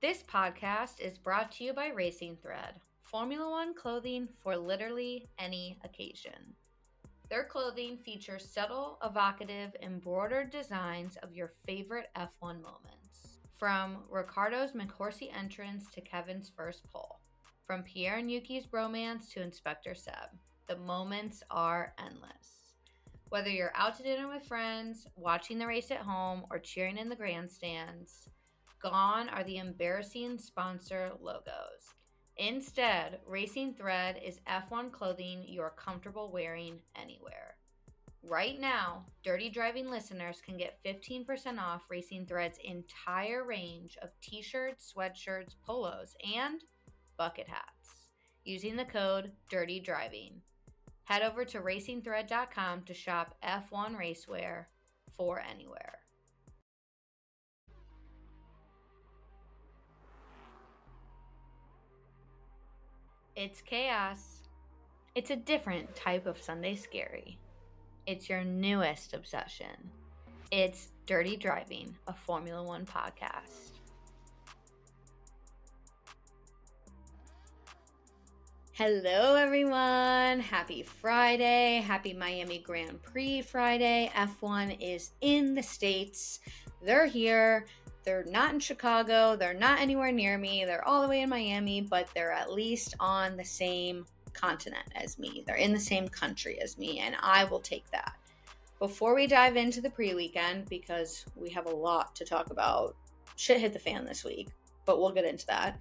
This podcast is brought to you by Racing Thread, Formula One clothing for literally any occasion. Their clothing features subtle, evocative, embroidered designs of your favorite F1 moments. From Ricciardo's McHorsey entrance to Kevin's first pole. From Pierre and Yuki's bromance to Inspector Seb. The moments are endless. Whether you're out to dinner with friends, watching the race at home, or cheering in the grandstands, gone are the embarrassing sponsor logos. Instead, Racing Thread is F1 clothing you're comfortable wearing anywhere. Right now, Dirty Driving listeners can get 15% off Racing Thread's entire range of t-shirts, sweatshirts, polos, and bucket hats using the code Dirty Driving. Head over to racingthread.com to shop F1 racewear for anywhere. It's chaos. It's a different type of Sunday scary. It's your newest obsession. It's Dirty Driving, a Formula One podcast. Hello, everyone. Happy Friday. Happy Miami Grand Prix Friday. F1 is in the States. They're here. They're not in Chicago. They're not anywhere near me. They're all the way in Miami, but they're at least on the same continent as me. They're in the same country as me, and I will take that. Before we dive into the pre-weekend, because we have a lot to talk about, shit hit the fan this week, but we'll get into that.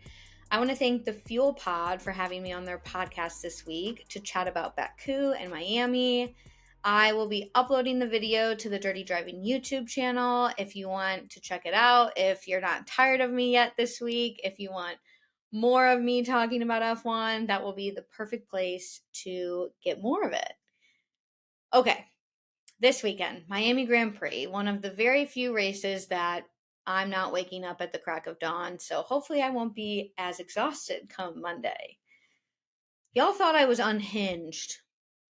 I want to thank the Fuel Pod for having me on their podcast this week to chat about Baku and Miami. I will be uploading the video to the Dirty Driving YouTube channel if you want to check it out. If you're not tired of me yet this week, if you want more of me talking about F1, that will be the perfect place to get more of it. Okay, this weekend, Miami Grand Prix, one of the very few races that I'm not waking up at the crack of dawn, so hopefully I won't be as exhausted come Monday. Y'all thought I was unhinged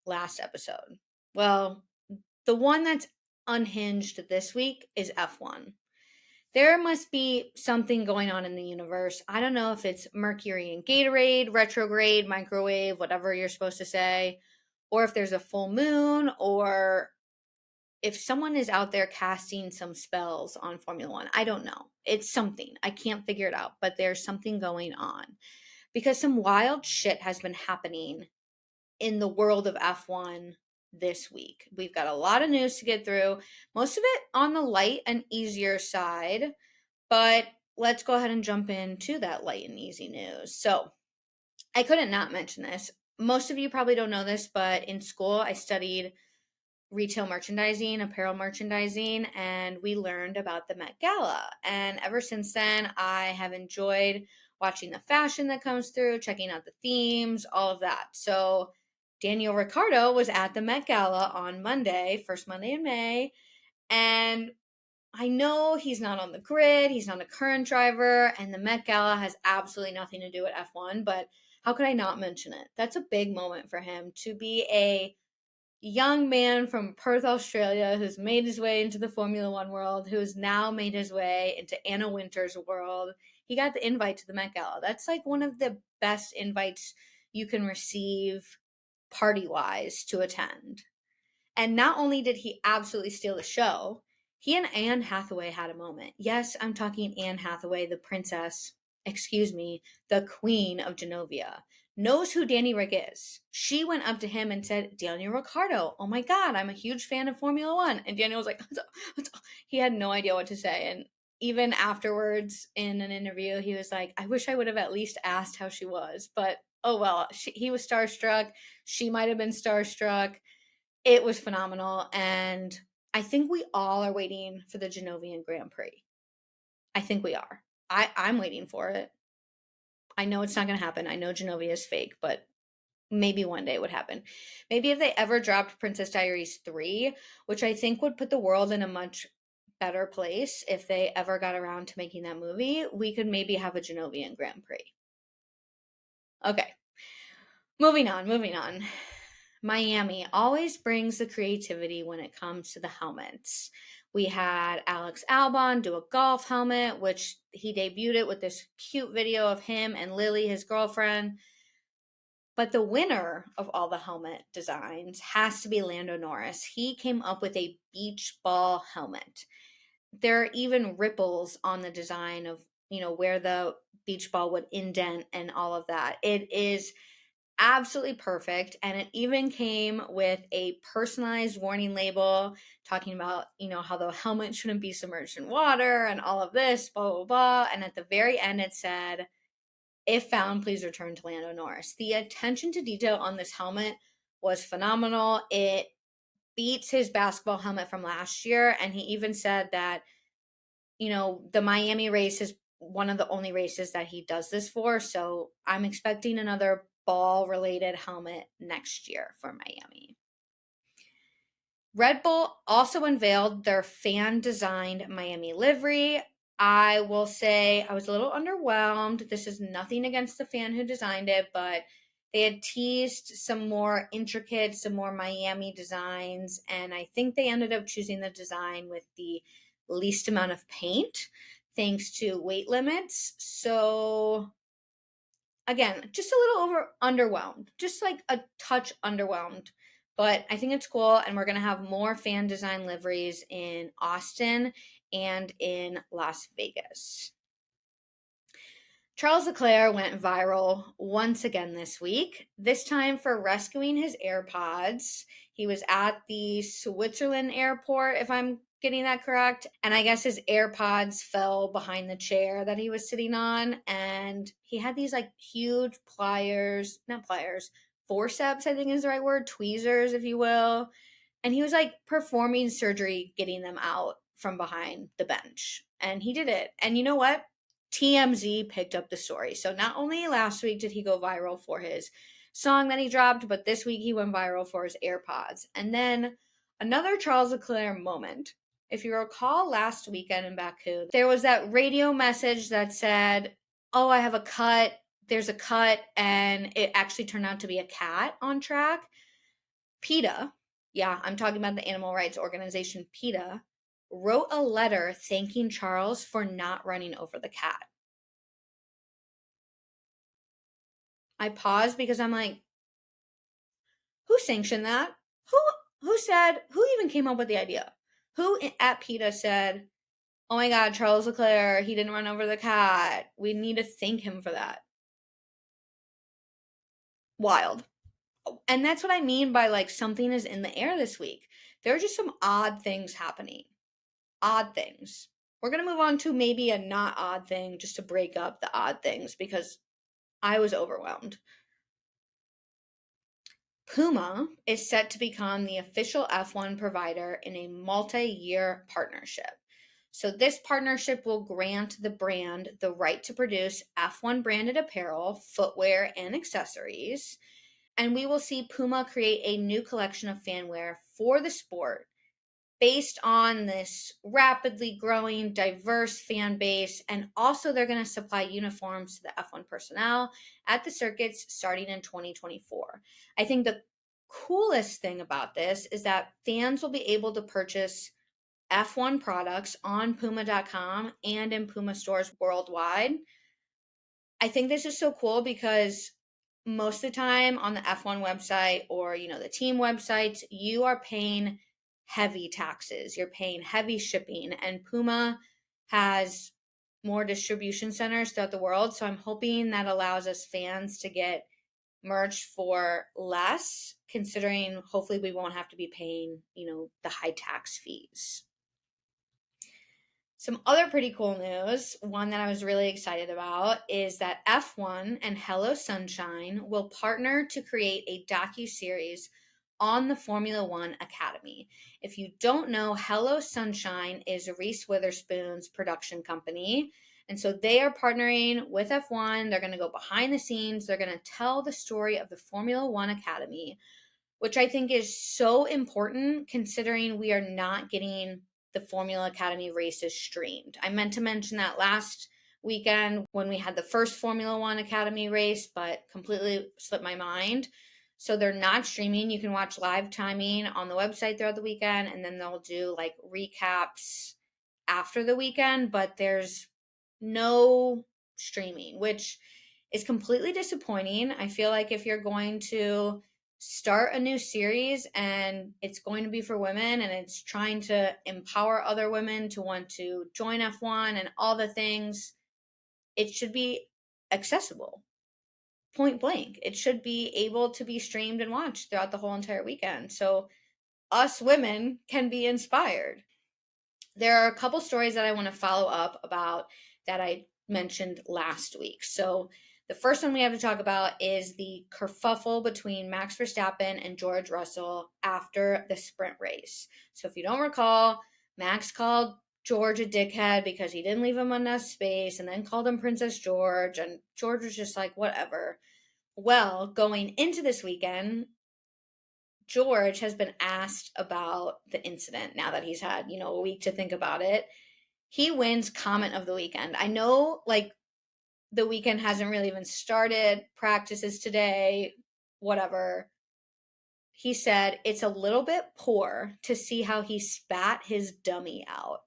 last episode. Well, the one that's unhinged this week is F1. There must be something going on in the universe. I don't know if it's Mercury in Gatorade, retrograde, microwave, whatever you're supposed to say, or if there's a full moon, or if someone is out there casting some spells on Formula One. I don't know. It's something. I can't figure it out, but there's something going on because some wild shit has been happening in the world of F1 this week. We've got a lot of news to get through, most of it on the light and easier side, but let's go ahead and jump into that light and easy news. So I couldn't not mention this. Most of you probably don't know this, but in school I studied retail merchandising, apparel merchandising, and we learned about the Met Gala. And ever since then, I have enjoyed watching the fashion that comes through, checking out the themes, all of that. So Daniel Ricciardo was at the Met Gala on Monday, first Monday in May, and I know he's not on the grid, he's not a current driver, and the Met Gala has absolutely nothing to do with F1, but how could I not mention it? That's a big moment for him to be a young man from Perth, Australia, who's made his way into the Formula One world, who's now made his way into Anna Wintour's world. He got the invite to the Met Gala. That's like one of the best invites you can receive party-wise to attend. And not only did he absolutely steal the show, he and Anne Hathaway had a moment. Yes, I'm talking Anne Hathaway, the princess, the queen of Genovia, knows who Danny Rick is. She went up to him and said, Daniel Ricciardo, oh my God, I'm a huge fan of Formula One. And Daniel was like, he had no idea what to say. And even afterwards in an interview, he was like, I wish I would have at least asked how she was. But oh well, he was starstruck. She might have been starstruck. It was phenomenal. And I think we all are waiting for the Genovian Grand Prix. I think we are. I'm waiting for it. I know it's not going to happen. I know Genovia is fake, but maybe one day it would happen. Maybe if they ever dropped Princess Diaries 3, which I think would put the world in a much better place if they ever got around to making that movie, we could maybe have a Genovian Grand Prix. Okay. Moving on. Miami always brings the creativity when it comes to the helmets. We had Alex Albon do a golf helmet, which he debuted it with this cute video of him and Lily, his girlfriend. But the winner of all the helmet designs has to be Lando Norris. He came up with a beach ball helmet. There are even ripples on the design of, where the beach ball would indent and all of that. It is absolutely perfect. And it even came with a personalized warning label talking about, how the helmet shouldn't be submerged in water and all of this, blah, blah, blah. And at the very end, it said, if found, please return to Lando Norris. The attention to detail on this helmet was phenomenal. It beats his basketball helmet from last year. And he even said that, the Miami race is one of the only races that he does this for. So I'm expecting another ball related helmet next year for Miami. Red Bull also unveiled their fan designed Miami livery. I will say I was a little underwhelmed. This is nothing against the fan who designed it, but they had teased some more intricate, some more Miami designs, and I think they ended up choosing the design with the least amount of paint thanks to weight limits. So again, just a little underwhelmed, just like a touch underwhelmed. But I think it's cool, and we're going to have more fan design liveries in Austin and in Las Vegas. Charles Leclerc went viral once again this week, this time for rescuing his AirPods. He was at the Switzerland airport, if I'm getting that correct, and I guess his AirPods fell behind the chair that he was sitting on, and he had these like huge forceps, I think is the right word, tweezers, if you will, and he was like performing surgery getting them out from behind the bench, and he did it. And you know what? TMZ picked up the story. So not only last week did he go viral for his song that he dropped, but this week he went viral for his AirPods. And then another Charles Leclerc moment. If you recall last weekend in Baku, there was that radio message that said, "Oh, I have a cut. There's a cut." And it actually turned out to be a cat on track. PETA, yeah, I'm talking about the animal rights organization PETA, wrote a letter thanking Charles for not running over the cat. I paused because I'm like, who sanctioned that? Who said, who even came up with the idea? Who at PETA said, "Oh my God, Charles Leclerc, he didn't run over the cat. We need to thank him for that." Wild. And that's what I mean by like something is in the air this week. There are just some odd things happening. Odd things. We're going to move on to maybe a not odd thing just to break up the odd things because I was overwhelmed. Puma is set to become the official F1 provider in a multi-year partnership. So this partnership will grant the brand the right to produce F1 branded apparel, footwear, and accessories. And we will see Puma create a new collection of fanwear for the sport based on this rapidly growing, diverse fan base. And also, they're going to supply uniforms to the F1 personnel at the circuits starting in 2024. I think the coolest thing about this is that fans will be able to purchase F1 products on Puma.com and in Puma stores worldwide. I think this is so cool because most of the time on the F1 website or, the team websites, you are paying heavy taxes. You're paying heavy shipping, and Puma has more distribution centers throughout the world. So I'm hoping that allows us fans to get merch for less, considering hopefully we won't have to be paying, the high tax fees. Some other pretty cool news, one that I was really excited about, is that F1 and Hello Sunshine will partner to create a docu-series on the Formula One Academy. If you don't know, Hello Sunshine is Reese Witherspoon's production company. And so they are partnering with F1. They're going to go behind the scenes. They're going to tell the story of the Formula One Academy, which I think is so important considering we are not getting the Formula Academy races streamed. I meant to mention that last weekend when we had the first Formula One Academy race, but completely slipped my mind. So they're not streaming. You can watch live timing on the website throughout the weekend, and then they'll do like recaps after the weekend, but there's no streaming, which is completely disappointing. I feel like if you're going to start a new series and it's going to be for women and it's trying to empower other women to want to join F1 and all the things, it should be accessible. Point blank. It should be able to be streamed and watched throughout the whole entire weekend. So us women can be inspired. There are a couple stories that I want to follow up about that I mentioned last week. So the first one we have to talk about is the kerfuffle between Max Verstappen and George Russell after the sprint race. So if you don't recall, Max called George a dickhead because he didn't leave him enough space, and then called him Princess George, and George was just like, whatever. Well, going into this weekend, George has been asked about the incident now that he's had, a week to think about it. He wins comment of the weekend. I know, like, the weekend hasn't really even started, practices today, whatever. He said it's a little bit poor to see how he spat his dummy out.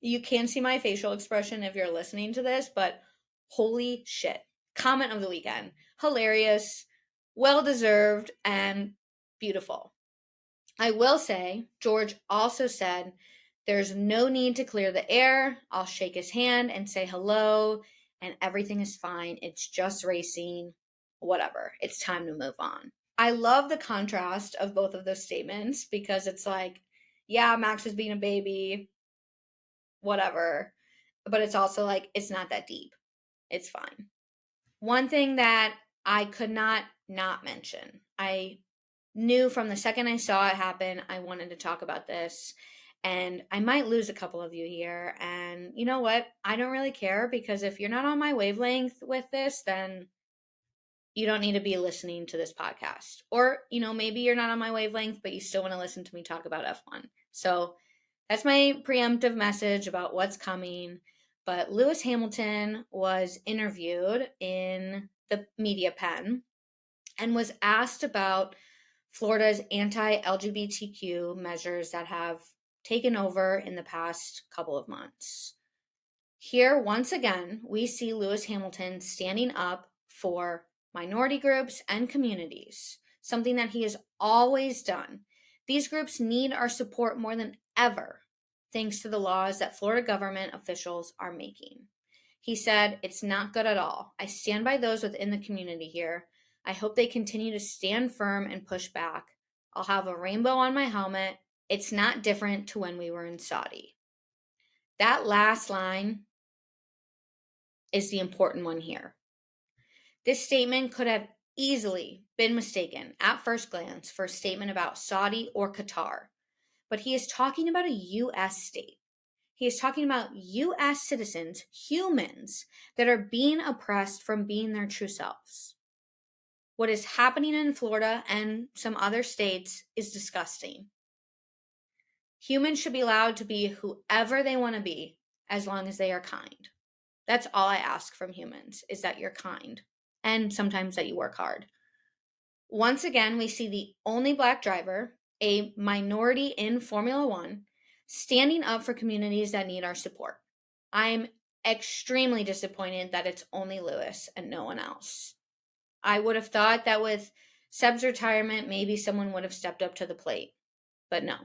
You can't see my facial expression if you're listening to this, but holy shit. Comment of the weekend. Hilarious, well deserved, and beautiful. I will say, George also said, there's no need to clear the air. I'll shake his hand and say hello, and everything is fine. It's just racing, whatever. It's time to move on. I love the contrast of both of those statements because it's like, yeah, Max is being a baby, whatever. But it's also like, it's not that deep. It's fine. One thing that I could not mention, I knew from the second I saw it happen, I wanted to talk about this. And I might lose a couple of you here. And you know what? I don't really care, because if you're not on my wavelength with this, then you don't need to be listening to this podcast. Or, maybe you're not on my wavelength, but you still want to listen to me talk about F1. So that's my preemptive message about what's coming. But Lewis Hamilton was interviewed in the media pen and was asked about Florida's anti-LGBTQ measures that have taken over in the past couple of months. Here, once again, we see Lewis Hamilton standing up for minority groups and communities, something that he has always done. These groups need our support more than ever, thanks to the laws that Florida government officials are making. He said, "It's not good at all. I stand by those within the community here. I hope they continue to stand firm and push back. I'll have a rainbow on my helmet. It's not different to when we were in Saudi." That last line is the important one here. This statement could have easily been mistaken at first glance for a statement about Saudi or Qatar, but he is talking about a U.S. state. He is talking about U.S. citizens, humans, that are being oppressed from being their true selves. What is happening in Florida and some other states is disgusting. Humans should be allowed to be whoever they want to be as long as they are kind. That's all I ask from humans, is that you're kind, and sometimes that you work hard. Once again, we see the only Black driver, a minority in Formula One, standing up for communities that need our support. I'm extremely disappointed that it's only Lewis and no one else. I would have thought that with Seb's retirement, maybe someone would have stepped up to the plate, but no.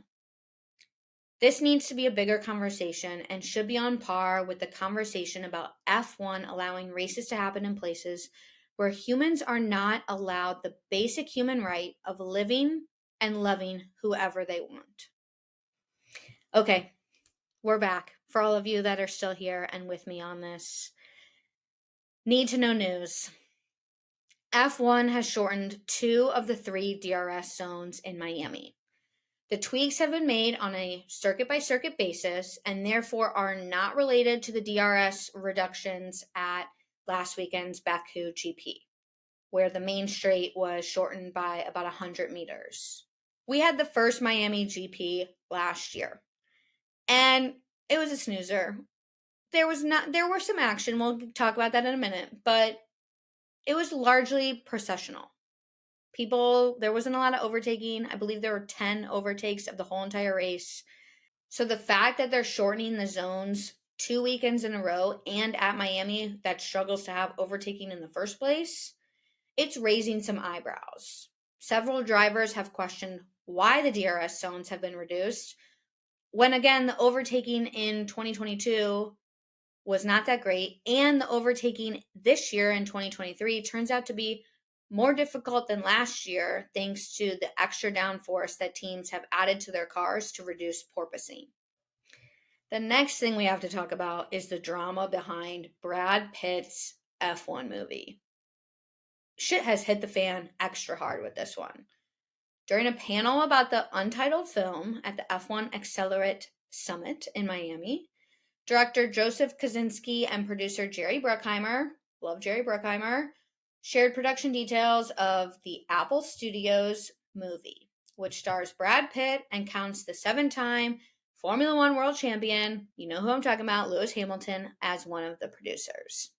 This needs to be a bigger conversation and should be on par with the conversation about F1 allowing races to happen in places where humans are not allowed the basic human right of living and loving whoever they want. Okay, we're back. For all of you that are still here and with me on this, need to know news. F1 has shortened 2 of the 3 DRS zones in Miami. The tweaks have been made on a circuit-by-circuit basis and therefore are not related to the DRS reductions at last weekend's Baku GP, where the main straight was shortened by about 100 meters. We had the first Miami GP last year, and it was a snoozer. There were some action. We'll talk about that in a minute, but it was largely processional. There wasn't a lot of overtaking. I believe there were 10 overtakes of the whole entire race. So the fact that they're shortening the zones 2 weekends in a row and at Miami that struggles to have overtaking in the first place, it's raising some eyebrows. Several drivers have questioned why the DRS zones have been reduced, when again, the overtaking in 2022 was not that great, and the overtaking this year in 2023 turns out to be more difficult than last year thanks to the extra downforce that teams have added to their cars to reduce porpoising. The next thing we have to talk about is the drama behind Brad Pitt's F1 movie. Shit has hit the fan extra hard with this one. During a panel about the untitled film at the F1 Accelerate Summit in Miami, director Joseph Kosinski and producer Jerry Bruckheimer, love Jerry Bruckheimer, shared production details of the Apple Studios movie, which stars Brad Pitt and counts the 7-time Formula One world champion, you know who I'm talking about, Lewis Hamilton, as one of the producers.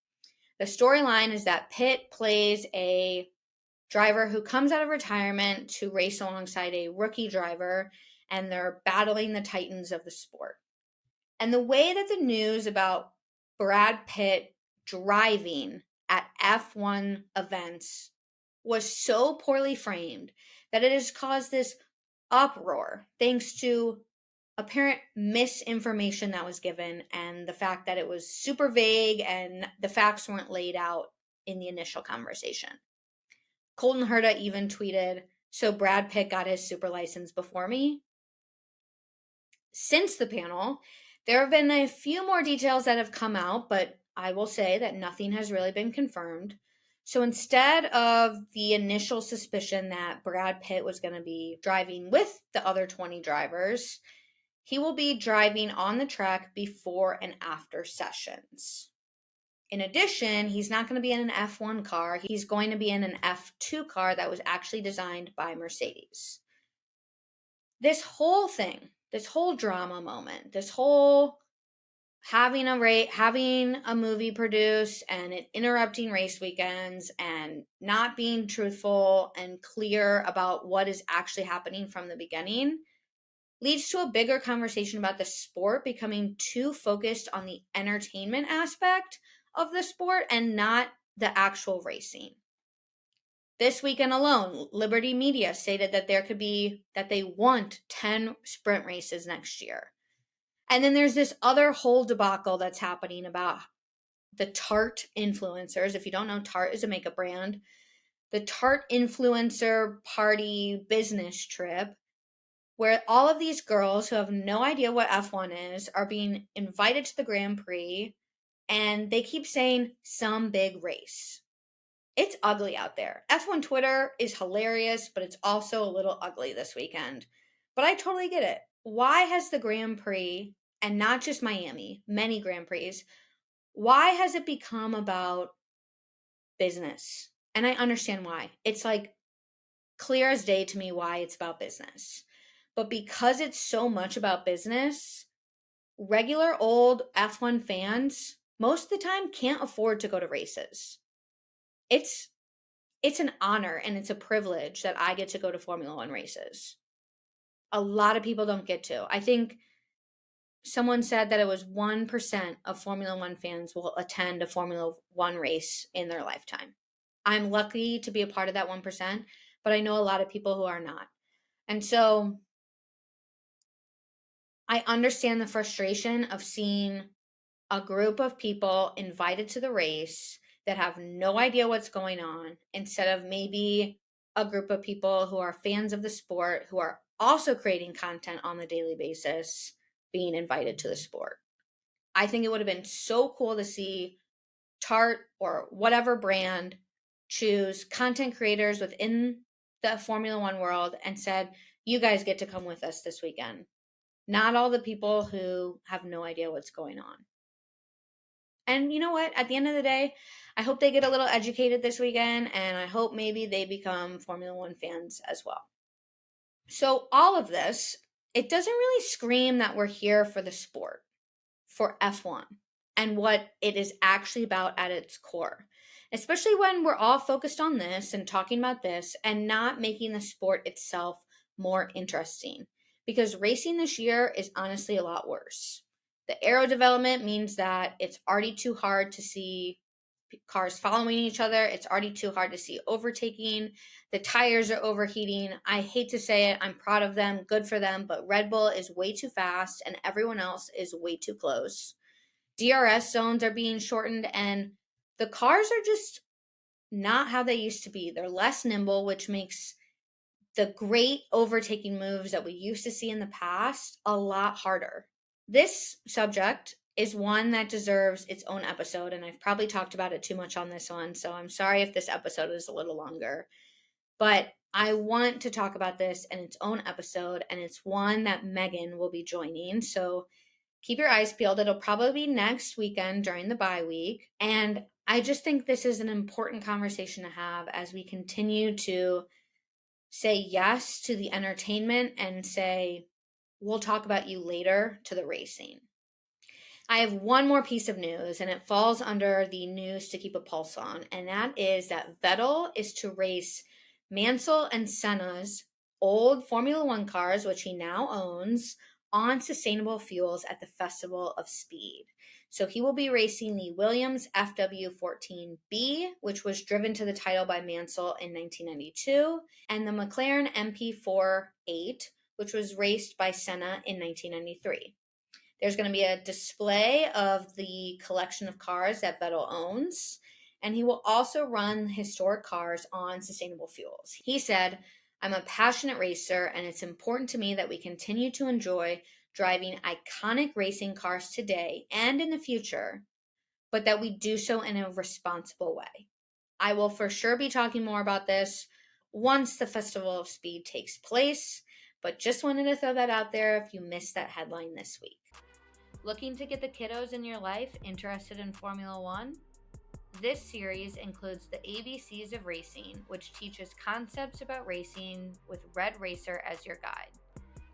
The storyline is that Pitt plays a driver who comes out of retirement to race alongside a rookie driver, and they're battling the titans of the sport. And the way that the news about Brad Pitt driving at F1 events was so poorly framed that it has caused this uproar thanks to apparent misinformation that was given and the fact that it was super vague and the facts weren't laid out in the initial conversation. Colton Herta even tweeted, "So Brad Pitt got his super license before me?" Since the panel, there have been a few more details that have come out, but I will say that nothing has really been confirmed. So instead of the initial suspicion that Brad Pitt was going to be driving with the other 20 drivers, he will be driving on the track before and after sessions. In addition, he's not going to be in an F1 car. He's going to be in an F2 car that was actually designed by Mercedes. This whole thing, this whole drama moment, this whole having a movie produced and it interrupting race weekends and not being truthful and clear about what is actually happening from the beginning leads to a bigger conversation about the sport becoming too focused on the entertainment aspect of the sport and not the actual racing. This weekend alone, Liberty Media stated that they want 10 sprint races next year. And then there's this other whole debacle that's happening about the Tarte influencers. If you don't know, Tarte is a makeup brand. The Tarte influencer party business trip, where all of these girls who have no idea what F1 is are being invited to the Grand Prix, and they keep saying some big race. It's ugly out there. F1 Twitter is hilarious, but it's also a little ugly this weekend. But I totally get it. Why has the Grand Prix, and not just Miami, many Grand Prix, why has it become about business? And I understand why. It's like clear as day to me why it's about business. But because it's so much about business, regular old F1 fans most of the time can't afford to go to races. It's an honor and it's a privilege that I get to go to Formula One races. A lot of people don't get to. I think someone said that it was 1% of Formula One fans will attend a Formula One race in their lifetime. I'm lucky to be a part of that 1%, but I know a lot of people who are not. And so I understand the frustration of seeing a group of people invited to the race that have no idea what's going on instead of maybe a group of people who are fans of the sport who are also creating content on the daily basis being invited to the sport. I think it would have been so cool to see Tarte or whatever brand choose content creators within the Formula One world and said, you guys get to come with us this weekend. Not all the people who have no idea what's going on. And you know what? At the end of the day, I hope they get a little educated this weekend, and I hope maybe they become Formula One fans as well. So all of this, it doesn't really scream that we're here for the sport, for F1. and what it is actually about at its core. Especially when we're all focused on this and talking about this and not making the sport itself more interesting. Because racing this year is honestly a lot worse. The aero development means that it's already too hard to see cars following each other. It's already too hard to see overtaking. The tires are overheating. I hate to say it. I'm proud of them. Good for them. But Red Bull is way too fast and everyone else is way too close. DRS zones are being shortened and the cars are just not how they used to be. They're less nimble, which makes the great overtaking moves that we used to see in the past a lot harder. This subject is one that deserves its own episode, and I've probably talked about it too much on this one, so I'm sorry if this episode is a little longer. But I want to talk about this in its own episode, and it's one that Megan will be joining. So keep your eyes peeled. It'll probably be next weekend during the bye week. And I just think this is an important conversation to have as we continue to say yes to the entertainment and say, we'll talk about you later to the racing. I have one more piece of news, and it falls under the news to keep a pulse on, and that is that Vettel is to race Mansell and Senna's old Formula One cars, which he now owns, on sustainable fuels at the Festival of Speed. So he will be racing the Williams FW14B, which was driven to the title by Mansell in 1992, and the McLaren MP48, which was raced by Senna in 1993. There's going to be a display of the collection of cars that Vettel owns, and he will also run historic cars on sustainable fuels. He said, I'm a passionate racer, and it's important to me that we continue to enjoy driving iconic racing cars today and in the future, but that we do so in a responsible way. I will for sure be talking more about this once the Festival of Speed takes place, but just wanted to throw that out there if you missed that headline this week. Looking to get the kiddos in your life interested in Formula One? This series includes the ABCs of Racing, which teaches concepts about racing with Red Racer as your guide.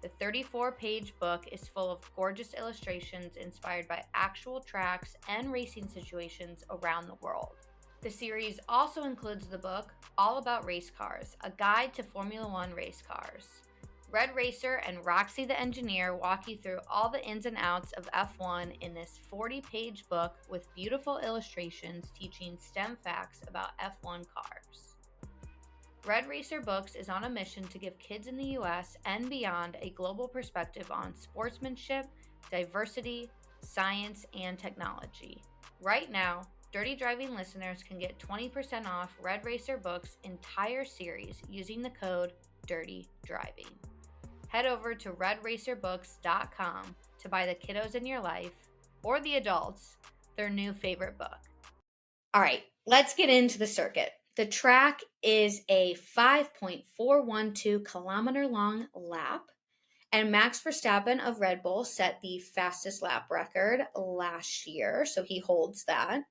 The 34-page book is full of gorgeous illustrations inspired by actual tracks and racing situations around the world. The series also includes the book All About Race Cars, a guide to Formula One race cars. Red Racer and Roxy the Engineer walk you through all the ins and outs of F1 in this 40-page book with beautiful illustrations teaching STEM facts about F1 cars. Red Racer Books is on a mission to give kids in the US and beyond a global perspective on sportsmanship, diversity, science, and technology. Right now, Dirty Driving listeners can get 20% off Red Racer Books' entire series using the code Dirty Driving. Head over to redracerbooks.com to buy the kiddos in your life, or the adults, their new favorite book. All right, let's get into the circuit. The track is a 5.412 kilometer long lap, and Max Verstappen of Red Bull set the fastest lap record last year, so he holds that.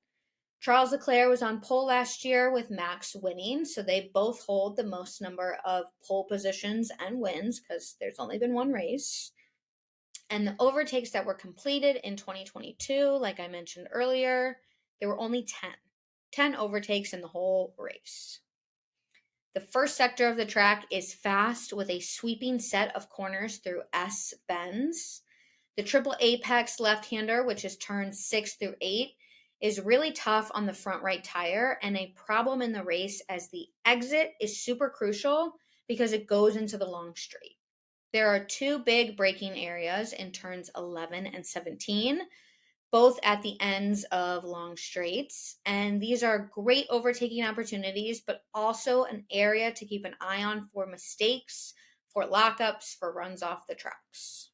Charles Leclerc was on pole last year with Max winning, so they both hold the most number of pole positions and wins because there's only been one race. And the overtakes that were completed in 2022, like I mentioned earlier, there were only 10 overtakes in the whole race. The first sector of the track is fast with a sweeping set of corners through S bends. The triple apex left-hander, which is turns 6 through 8, is really tough on the front right tire and a problem in the race as the exit is super crucial because it goes into the long straight. There are two big braking areas in turns 11 and 17, both at the ends of long straights, and these are great overtaking opportunities, but also an area to keep an eye on for mistakes, for lockups, for runs off the tracks.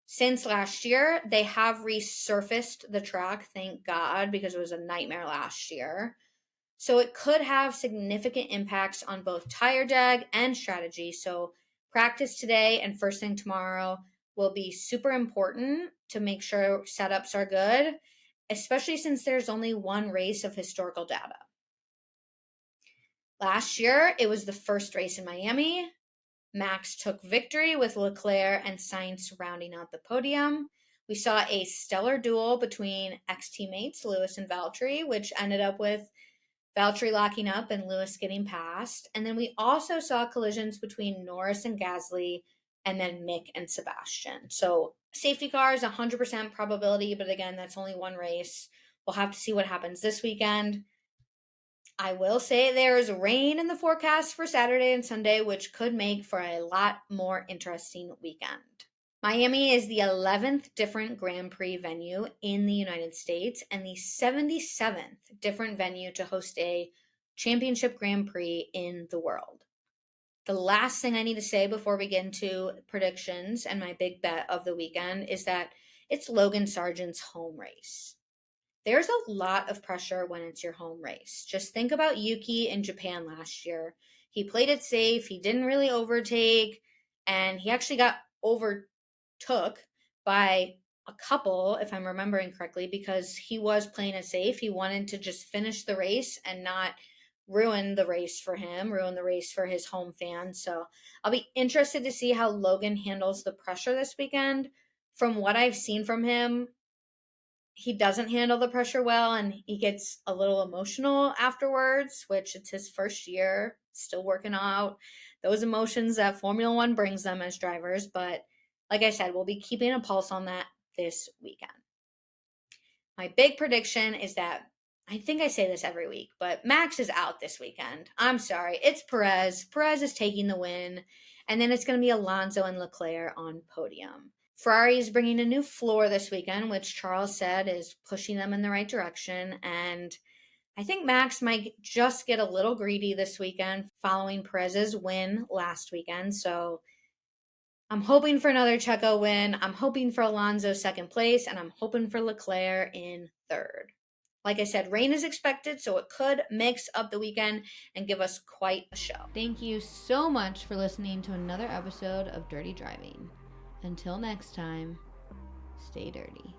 Since last year, they have resurfaced the track, thank God, because it was a nightmare last year. So it could have significant impacts on both tire drag and strategy. So practice today and first thing tomorrow will be super important to make sure setups are good, especially since there's only one race of historical data. Last year, it was the first race in Miami. Max took victory with Leclerc and Sainz rounding out the podium. We saw a stellar duel between ex-teammates Lewis and Valtteri, which ended up with Valtteri locking up and Lewis getting past. And then we also saw collisions between Norris and Gasly, and then Mick and Sebastian. So safety cars, 100% probability, but again, that's only one race. We'll have to see what happens this weekend. I will say there is rain in the forecast for Saturday and Sunday, which could make for a lot more interesting weekend. Miami is the 11th different Grand Prix venue in the United States and the 77th different venue to host a championship Grand Prix in the world. The last thing I need to say before we get into predictions and my big bet of the weekend is that it's Logan Sargent's home race. There's a lot of pressure when it's your home race. Just think about Yuki in Japan last year. He played it safe, he didn't really overtake, and he actually got overtook by a couple, if I'm remembering correctly, because he was playing it safe. He wanted to just finish the race and not ruin the race for him, ruin the race for his home fans. So I'll be interested to see how Logan handles the pressure this weekend. From what I've seen from him, he doesn't handle the pressure well and he gets a little emotional afterwards, which it's his first year, still working out those emotions that Formula One brings them as drivers. But like I said, we'll be keeping a pulse on that this weekend. My big prediction is that, I think I say this every week, but Max is out this weekend. I'm sorry. It's Perez. Perez is taking the win. And then it's going to be Alonso and Leclerc on podium. Ferrari is bringing a new floor this weekend, which Charles said is pushing them in the right direction. And I think Max might just get a little greedy this weekend following Perez's win last weekend. So I'm hoping for another Checo win. I'm hoping for Alonso second place, and I'm hoping for Leclerc in third. Like I said, rain is expected, so it could mix up the weekend and give us quite a show. Thank you so much for listening to another episode of Dirty Driving. Until next time, stay dirty.